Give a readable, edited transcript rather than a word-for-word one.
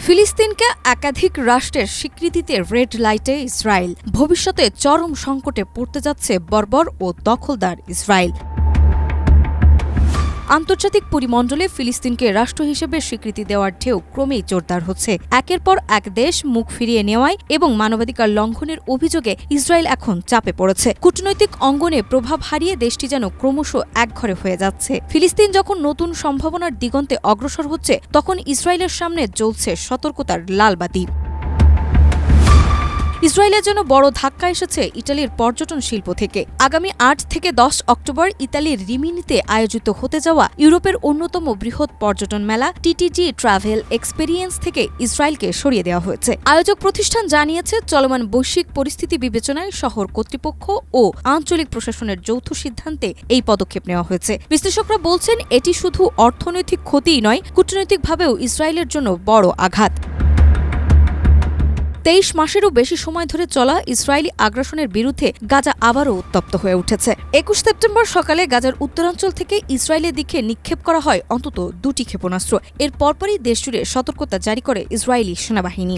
ফিলিস্তিনকে একাধিক রাষ্ট্রের স্বীকৃতিতে রেড লাইটে ইসরায়েল। ভবিষ্যতে চরম সংকটে পড়তে যাচ্ছে বর্বর ও দখলদার ইসরায়েল। আন্তর্জাতিক পরিমণ্ডলে ফিলিস্তিনকে রাষ্ট্র হিসেবে স্বীকৃতি দেওয়ার ঢেউ ক্রমেই জোরদার হচ্ছে। একের পর এক দেশ মুখ ফিরিয়ে নেওয়ায় এবং মানবাধিকার লঙ্ঘনের অভিযোগে ইসরায়েল এখন চাপে পড়েছে। কূটনৈতিক অঙ্গনে প্রভাব হারিয়ে দেশটি যেন ক্রমশ একঘরে হয়ে যাচ্ছে। ফিলিস্তিন যখন নতুন সম্ভাবনার দিগন্তে অগ্রসর হচ্ছে, তখন ইসরায়েলের সামনে জ্বলছে সতর্কতার লালবাতি। ইসরায়েলের জন্য বড় ধাক্কা এসেছে ইতালির পর্যটন শিল্প থেকে। আগামী ৮ থেকে ১০ অক্টোবর ইতালির রিমিনিতে আয়োজিত হতে যাওয়া ইউরোপের অন্যতম বৃহৎ পর্যটন মেলা টিটিজি ট্রাভেল এক্সপেরিয়েন্স থেকে ইসরায়েলকে সরিয়ে দেওয়া হয়েছে। আয়োজক প্রতিষ্ঠান জানিয়েছে, চলমান বৈশ্বিক পরিস্থিতি বিবেচনায় শহর কর্তৃপক্ষ ও আঞ্চলিক প্রশাসনের যৌথ সিদ্ধান্তে এই পদক্ষেপ নেওয়া হয়েছে। বিশ্লেষকরা বলছেন, এটি শুধু অর্থনৈতিক ক্ষতিই নয়, কূটনৈতিকভাবেও ইসরায়েলের জন্য বড় আঘাত। ২৩ মাসেরও বেশি সময় ধরে চলা ইসরায়েলি আগ্রাসনের বিরুদ্ধে গাজা আবারও উত্তপ্ত হয়ে উঠেছে। ২১ সেপ্টেম্বর সকালে গাজার উত্তরাঞ্চল থেকে ইসরায়েলের দিকে নিক্ষেপ করা হয় অন্তত ২টি ক্ষেপণাস্ত্র। এর পরপরই দেশজুড়ে সতর্কতা জারি করে ইসরায়েলি সেনাবাহিনী।